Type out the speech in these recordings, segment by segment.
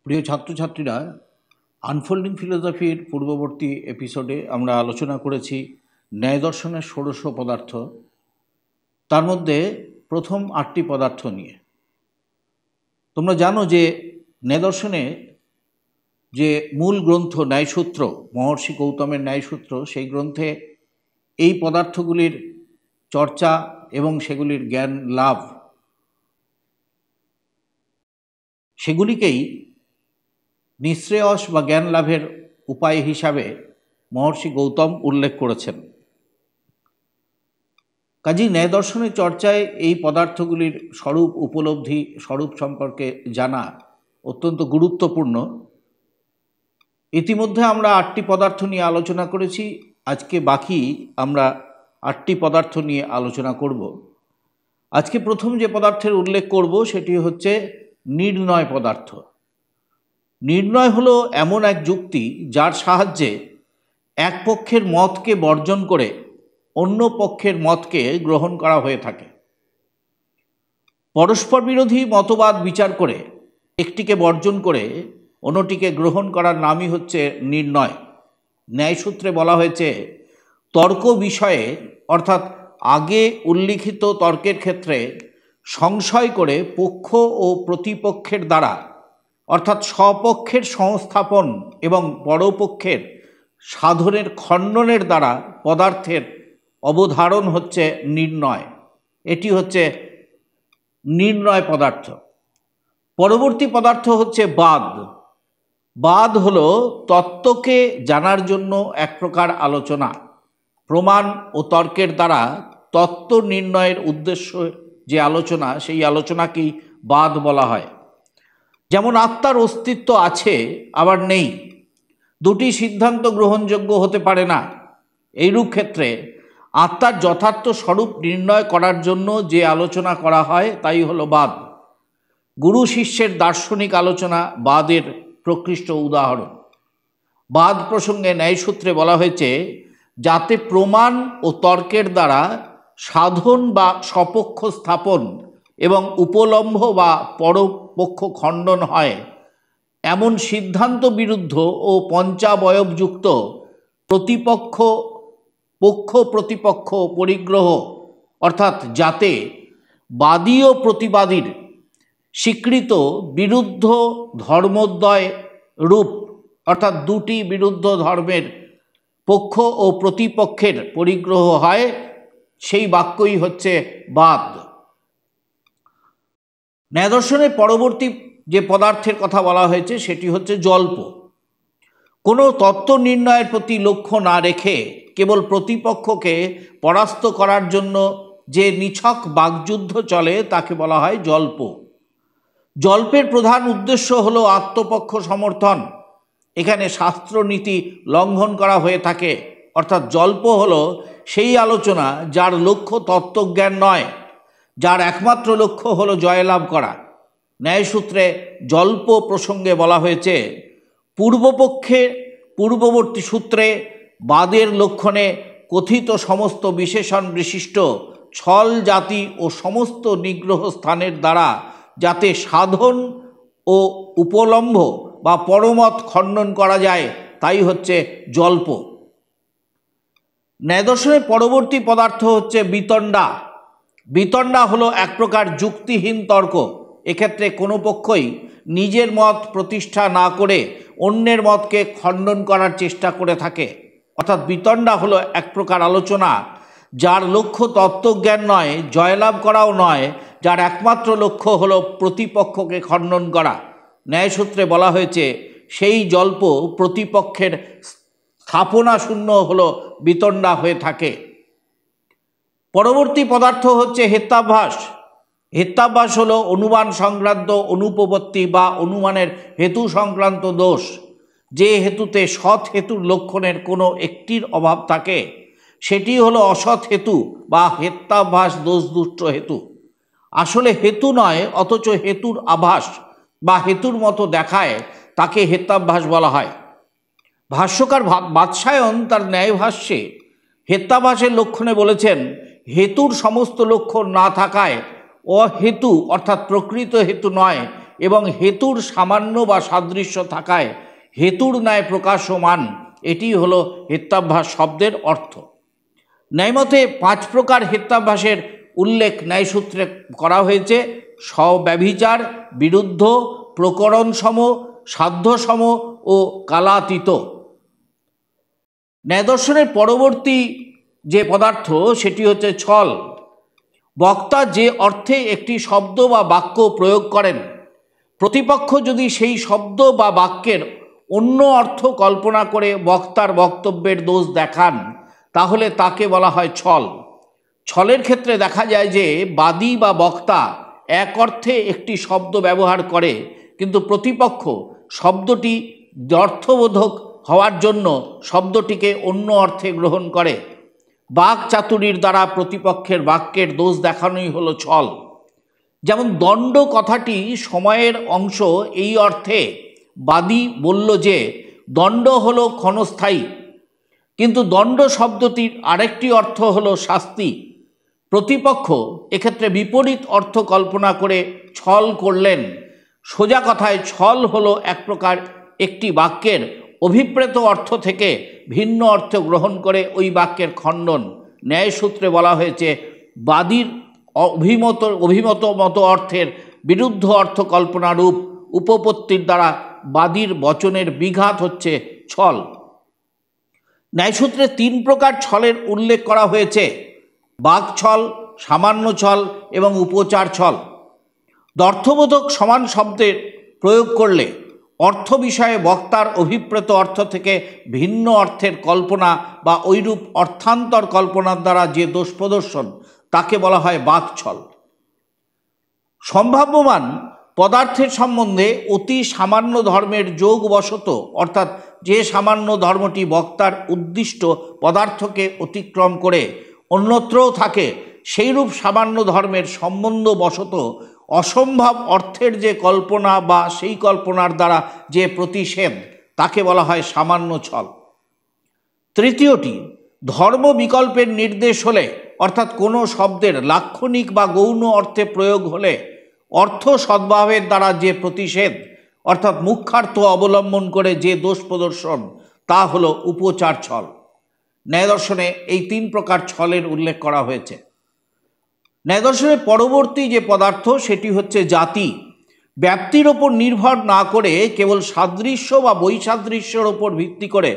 প্রিয় ছাত্রছাত্রীরা, আনফোল্ডিং ফিলোসফির পূর্ববর্তী এপিসোডে আমরা আলোচনা করেছি ন্যায় দর্শনের ষোড়শ পদার্থ, তার মধ্যে প্রথম 8টি পদার্থ নিয়ে। তোমরা জানো যে ন্যায় দর্শনে যে মূল গ্রন্থ ন্যায়সূত্র, মহর্ষি গৌতমের ন্যায়সূত্র, সেই গ্রন্থে এই পদার্থগুলির চর্চা এবং সেগুলির জ্ঞান লাভ, সেগুলিকেই নিঃশ্রেয়স বা জ্ঞান লাভের উপায় হিসাবে মহর্ষি গৌতম উল্লেখ করেছেন। কাজেই ন্যায় দর্শনের চর্চায় এই পদার্থগুলির স্বরূপ উপলব্ধি, স্বরূপ সম্পর্কে জানা অত্যন্ত গুরুত্বপূর্ণ। ইতিমধ্যে আমরা 8টি পদার্থ নিয়ে আলোচনা করেছি। আজকে বাকি আমরা 8টি পদার্থ নিয়ে আলোচনা করব। আজকে প্রথম যে পদার্থের উল্লেখ করব সেটি হচ্ছে নির্ণয় পদার্থ। নির্ণয় হলো এমন এক যুক্তি যার সাহায্যে এক পক্ষের মতকে বর্জন করে অন্য পক্ষের মতকে গ্রহণ করা হয়ে থাকে। পরস্পর বিরোধী মতবাদ বিচার করে একটিকে বর্জন করে অন্যটিকে গ্রহণ করার নামই হচ্ছে নির্ণয়। ন্যায়সূত্রে বলা হয়েছে, তর্ক বিষয়ে অর্থাৎ আগে উল্লিখিত তর্কের ক্ষেত্রে সংশয় করে পক্ষ ও প্রতিপক্ষের দ্বারা অর্থাৎ স্বপক্ষের সংস্থাপন এবং পরপক্ষের সাধনের খণ্ডনের দ্বারা পদার্থের অবধারণ হচ্ছে নির্ণয়। এটি হচ্ছে নির্ণয় পদার্থ। পরবর্তী পদার্থ হচ্ছে বাদ। বাদ হলো তত্ত্বকে জানার জন্য এক প্রকার আলোচনা। প্রমাণ ও তর্কের দ্বারা তত্ত্ব নির্ণয়ের উদ্দেশ্য যে আলোচনা, সেই আলোচনাকেই বাদ বলা হয়। যেমন আত্মার অস্তিত্ব আছে আবার নেই, দুটি সিদ্ধান্ত গ্রহণযোগ্য হতে পারে না। এইরূপ ক্ষেত্রে আত্মার যথার্থ স্বরূপ নির্ণয় করার জন্য যে আলোচনা করা হয় তাই হলো বাদ। গুরু শিষ্যের দার্শনিক আলোচনা বাদের প্রকৃষ্ট উদাহরণ। বাদ প্রসঙ্গে ন্যায়সূত্রে বলা হয়েছে, যাতে প্রমাণ ও তর্কের দ্বারা সাধন বা স্বপক্ষ স্থাপন এবং উপলম্ভ বা পরপক্ষ খণ্ডন হয়, এমন সিদ্ধান্ত বিরুদ্ধ ও পঞ্চাবয়বযুক্ত প্রতিপক্ষ পক্ষ প্রতিপক্ষ পরিগ্রহ অর্থাৎ যাতে বাদী ও প্রতিবাদীর স্বীকৃত বিরুদ্ধ ধর্মোদ্বয় রূপ অর্থাৎ দুটি বিরুদ্ধ ধর্মের পক্ষ ও প্রতিপক্ষের পরিগ্রহ হয়, সেই বাক্যই হচ্ছে বাদ। ন্যায়দর্শনের পরবর্তী যে পদার্থের কথা বলা হয়েছে সেটি হচ্ছে জল্প। কোনো তত্ত্ব নির্ণয়ের প্রতি লক্ষ্য না রেখে কেবল প্রতিপক্ষকে পরাস্ত করার জন্য যে নিছক বাকযুদ্ধ চলে তাকে বলা হয় জল্প। জল্পের প্রধান উদ্দেশ্য হলো আত্মপক্ষ সমর্থন। এখানে শাস্ত্রনীতি লঙ্ঘন করা হয়ে থাকে, অর্থাৎ জল্প হলো সেই আলোচনা যার লক্ষ্য তত্ত্বজ্ঞান নয়, যার একমাত্র লক্ষ্য হলো জয়লাভ করা। ন্যায়সূত্রে জল্প প্রসঙ্গে বলা হয়েছে, পূর্ববর্তী সূত্রে বাদের লক্ষণে কথিত সমস্ত বিশেষণ বিশিষ্ট ছল জাতি ও সমস্ত নিগ্রহ স্থানের দ্বারা যাতে সাধন ও উপলম্ভ বা পরমত খণ্ডন করা যায় তাই হচ্ছে জল্প। ন্যায়দর্শনের পরবর্তী পদার্থ হচ্ছে বিতণ্ডা। বিতণ্ডা হলো এক প্রকার যুক্তিহীন তর্ক। এক্ষেত্রে কোনো পক্ষই নিজের মত প্রতিষ্ঠা না করে অন্যের মতকে খণ্ডন করার চেষ্টা করে থাকে। অর্থাৎ বিতণ্ডা হলো এক প্রকার আলোচনা যার লক্ষ্য তত্ত্বজ্ঞান নয়, জয়লাভ করাও নয়, যার একমাত্র লক্ষ্য হলো প্রতিপক্ষকে খণ্ডন করা। ন্যায়সূত্রে বলা হয়েছে, সেই জল্প প্রতিপক্ষের স্থাপনা শূন্য হলো বিতণ্ডা হয়ে থাকে। পরবর্তী পদার্থ হচ্ছে হেত্যাভ্যাস। হেত্যাভ্যাস হলো অনুমান সংক্রান্ত অনুপপত্তি বা অনুমানের হেতু সংক্রান্ত দোষ। যে হেতুতে সৎ হেতুর লক্ষণের কোনো একটির অভাব থাকে সেটি হলো অসৎ হেতু বা হেত্যাভ্যাস দোষদুষ্ট হেতু। আসলে হেতু নয়, অথচ হেতুর আভাস বা হেতুর মতো দেখায় তাকে হেত্যাভ্যাস বলা হয়। ভাষ্যকার বাৎসায়ন তার ন্যায়ভাষ্যে হেত্যাভ্যাসের লক্ষণে বলেছেন, হেতুর সমস্ত লক্ষণ না থাকায় অহেতু অর্থাৎ প্রকৃত হেতু নয় এবং হেতুর সামান্য বা সাদৃশ্য থাকায় হেতুর ন্যায় প্রকাশমান, এটি হলো হেত্যাভ্যাস শব্দের অর্থ। ন্যায়মতে 5 প্রকার হেত্যাভ্যাসের উল্লেখ ন্যায়সূত্রে করা হয়েছে: স্বব্যভিচার, বিরুদ্ধ, প্রকরণসম, সাধ্যসম ও কালাতীত। ন্যায়দর্শনের পরবর্তী যে পদার্থ সেটি হচ্ছে ছল। বক্তা যে অর্থে একটি শব্দ বা বাক্য প্রয়োগ করেন, প্রতিপক্ষ যদি সেই শব্দ বা বাক্যের অন্য অর্থ কল্পনা করে বক্তার বক্তব্যের দোষ দেখান, তাহলে তাকে বলা হয় ছল। ছলের ক্ষেত্রে দেখা যায় যে বাদী বা বক্তা এক অর্থে একটি শব্দ ব্যবহার করে, কিন্তু প্রতিপক্ষ শব্দটি অর্থবোধক হওয়ার জন্য শব্দটিকে অন্য অর্থে গ্রহণ করে। বাক চাতুরীর দ্বারা প্রতিপক্ষের বাক্যের দোষ দেখানোই হলো ছল। যেমন দণ্ড কথাটি সময়ের অংশ, এই অর্থে বাদী বলল যে দণ্ড হলো ক্ষণস্থায়ী, কিন্তু দণ্ড শব্দটির আরেকটি অর্থ হলো শাস্তি। প্রতিপক্ষ এক্ষেত্রে বিপরীত অর্থ কল্পনা করে ছল করলেন। সোজা কথায় ছল হলো এক প্রকার একটি বাক্যের অভিপ্রেত অর্থ থেকে ভিন্ন অর্থ গ্রহণ করে ওই বাক্যের খণ্ডন। ন্যায়সূত্রে বলা হয়েছে বাদীর অভিমত মতো অর্থের বিরুদ্ধ অর্থ কল্পনারূপ উপপত্তির দ্বারা বাদীর বচনের বিঘাত হচ্ছে ছল। ন্যায়সূত্রে 3 প্রকার ছলের উল্লেখ করা হয়েছে: বাক ছল, সামান্য ছল এবং উপচার ছল। অর্থবোধক সমান শব্দের প্রয়োগ করলে অর্থ বিষয়ে বক্তার অভিপ্রেত অর্থ থেকে ভিন্ন অর্থের কল্পনা বা ঐরূপ অর্থান্তর কল্পনার দ্বারা যে দোষ প্রদর্শন, তাকে বলা হয় বাক ছল। সম্ভাব্যমান পদার্থের সম্বন্ধে অতি সামান্য ধর্মের যোগবশত, অর্থাৎ যে সামান্য ধর্মটি বক্তার উদ্দিষ্ট পদার্থকে অতিক্রম করে অন্যত্রও থাকে, সেইরূপ সামান্য ধর্মের সম্বন্ধবশত অসম্ভব অর্থের যে কল্পনা বা সেই কল্পনার দ্বারা যে প্রতিষেধ, তাকে বলা হয় সামান্য ছল। তৃতীয়টি ধর্ম বিকল্পের নির্দেশ হলে, অর্থাৎ কোনো শব্দের লাক্ষণিক বা গৌণ অর্থে প্রয়োগ হলে অর্থ সদ্ভাবের দ্বারা যে প্রতিষেধ, অর্থাৎ মুখ্যার্থ অবলম্বন করে যে দোষ প্রদর্শন, তা হলো উপচার ছল। ন্যায়দর্শনে এই 3 প্রকার ছলের উল্লেখ করা হয়েছে। ন্যায়দর্শনের পরবর্তী যে পদার্থ সেটি হচ্ছে জাতি। ব্যাপ্তির ওপর নির্ভর না করে কেবল সাদৃশ্য বা বৈসাদৃশ্যের ওপর ভিত্তি করে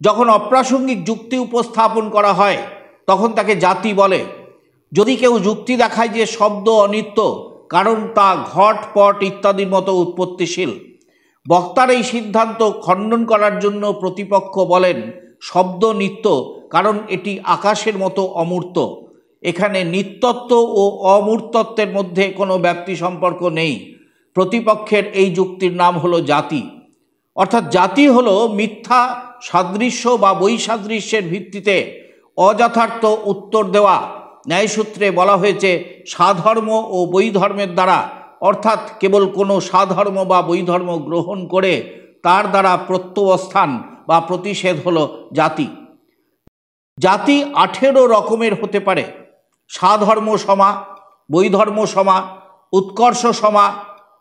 যখন অপ্রাসঙ্গিক যুক্তি উপস্থাপন করা হয়, তখন তাকে জাতি বলে। যদি কেউ যুক্তি দেখায় যে শব্দ অনিত্য, কারণ তা ঘট পট ইত্যাদির মতো উৎপত্তিশীল, বক্তার এই সিদ্ধান্ত খণ্ডন করার জন্য প্রতিপক্ষ বলেন শব্দ নিত্য, কারণ এটি আকাশের মতো অমূর্ত। এখানে নিত্যত্ব ও অমূর্তত্বের মধ্যে কোনো ব্যাপ্তি সম্পর্ক নেই। প্রতিপক্ষের এই যুক্তির নাম হলো জাতি। অর্থাৎ জাতি হলো মিথ্যা সাদৃশ্য বা বৈসাদৃশ্যের ভিত্তিতে অযথার্থ উত্তর দেওয়া। ন্যায়সূত্রে বলা হয়েছে সাধর্ম ও বৈধর্মের দ্বারা, অর্থাৎ কেবল কোনো সাধর্ম বা বৈধর্ম গ্রহণ করে তার দ্বারা প্রত্যবস্থান বা প্রতিষেধ হলো জাতি। জাতি 18 রকমের হতে পারে: সাধর্ম সমা, বৈধর্ম সমা, উৎকর্ষ সমা,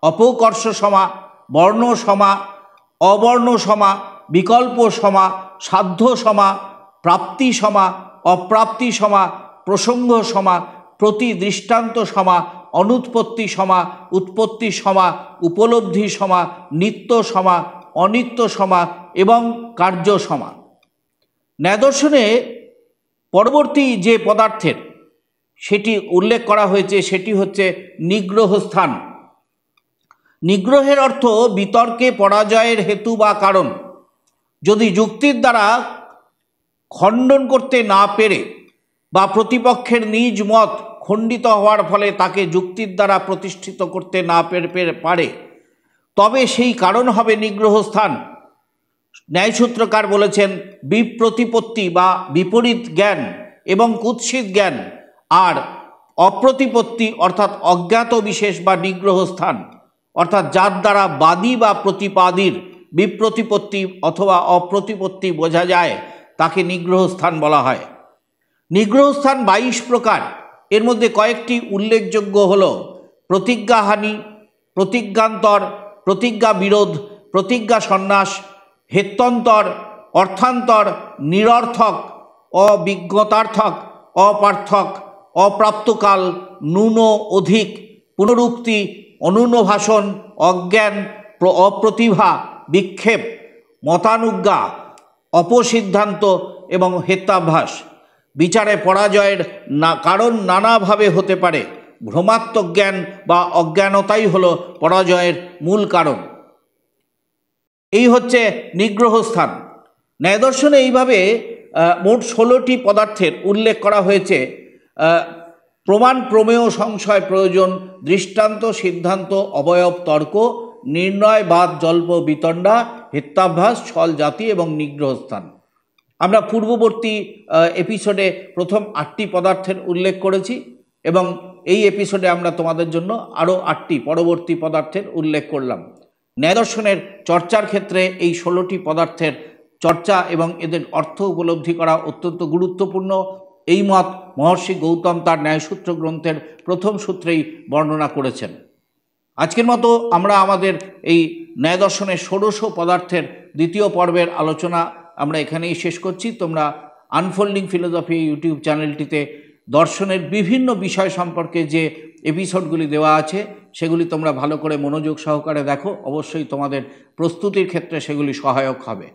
অপকর্ষ সমা, বর্ণ সমা, অবর্ণ সমা, বিকল্প সমা, সাধ্য সমা, প্রাপ্তি সমা, অপ্রাপ্তি সমা, প্রসঙ্গ সমা, প্রতি দৃষ্টান্ত সমা, অনুৎপত্তি সমা, উৎপত্তি সমা, উপলব্ধি সমা, নিত্য সমা, অনিত্য সমা এবং কার্য সমা। ন্যায়দর্শনে পরবর্তী যে পদার্থের সেটি উল্লেখ করা হয়েছে সেটি হচ্ছে নিগ্রহস্থান। নিগ্রহের অর্থ বিতর্কে পরাজয়ের হেতু বা কারণ। যদি যুক্তির দ্বারা খণ্ডন করতে না পেরে বা প্রতিপক্ষের নিজ মত খণ্ডিত হওয়ার ফলে তাকে যুক্তির দ্বারা প্রতিষ্ঠিত করতে না পারে, তবে সেই কারণ হবে নিগ্রহস্থান। ন্যায়সূত্রকার বলেছেন বিপ্রতিপত্তি বা বিপরীত জ্ঞান এবং কুৎসিত জ্ঞান, আর অপ্রতিপত্তি অর্থাৎ অজ্ঞাত বিশেষ বা নিগ্রহস্থান, অর্থাৎ যার দ্বারা বাদী বা প্রতিপাদীর বিপ্রতিপত্তি অথবা অপ্রতিপত্তি বোঝা যায়, তাকে নিগ্রহস্থান বলা হয়। নিগ্রহস্থান 22 প্রকার। এর মধ্যে কয়েকটি উল্লেখযোগ্য হল প্রতিজ্ঞাহানি, প্রতিজ্ঞান্তর, প্রতিজ্ঞা বিরোধ, প্রতিজ্ঞা সন্ন্যাস, হেত্তন্তর, অর্থান্তর, নিরর্থক, অবিজ্ঞতার্থক, অপার্থক, অপ্রাপ্তকাল, ন্যূন অধিক, পুনরুক্তি, অনুনভাষণ, অজ্ঞান, অপ্রতিভা, বিক্ষেপ, মতানুজ্ঞা, অপসিদ্ধান্ত এবং হেত্যাভ্যাস। বিচারে পরাজয়ের কারণ নানাভাবে হতে পারে। ভ্রমাত্মক জ্ঞান বা অজ্ঞানতাই হল পরাজয়ের মূল কারণ। এই হচ্ছে নিগ্রহ স্থান। ন্যায়দর্শনে এইভাবে মোট 16টি পদার্থের উল্লেখ করা হয়েছে। প্রমাণ, প্রমেয়, সংশয়, প্রয়োজন, দৃষ্টান্ত, সিদ্ধান্ত, অবয়ব, তর্ক, নির্ণয়, বাদ, জল্প, বিতণ্ডা, হেত্যাভ্যাস, ছল, জাতি এবং নিগ্রহস্থান। আমরা পূর্ববর্তী এপিসোডে প্রথম 8টি পদার্থের উল্লেখ করেছি এবং এই এপিসোডে আমরা তোমাদের জন্য আরও 8টি পরবর্তী পদার্থের উল্লেখ করলাম। ন্যায়দর্শনের চর্চার ক্ষেত্রে এই 16টি পদার্থের চর্চা এবং এদের অর্থ উপলব্ধি করা অত্যন্ত গুরুত্বপূর্ণ। এই মত মহর্ষি গৌতম তার ন্যায়সূত্র গ্রন্থের প্রথম সূত্রেই বর্ণনা করেছেন। আজকের মতো আমরা আমাদের এই ন্যায়দর্শনের 16 পদার্থের দ্বিতীয় পর্বের আলোচনা আমরা এখানেই শেষ করছি। তোমরা আনফোল্ডিং ফিলোসফি ইউটিউব চ্যানেলটিতে দর্শনের বিভিন্ন বিষয় সম্পর্কে যে এপিসোডগুলি দেওয়া আছে সেগুলি তোমরা ভালো করে মনোযোগ সহকারে দেখো। অবশ্যই তোমাদের প্রস্তুতির ক্ষেত্রে সেগুলি সহায়ক হবে।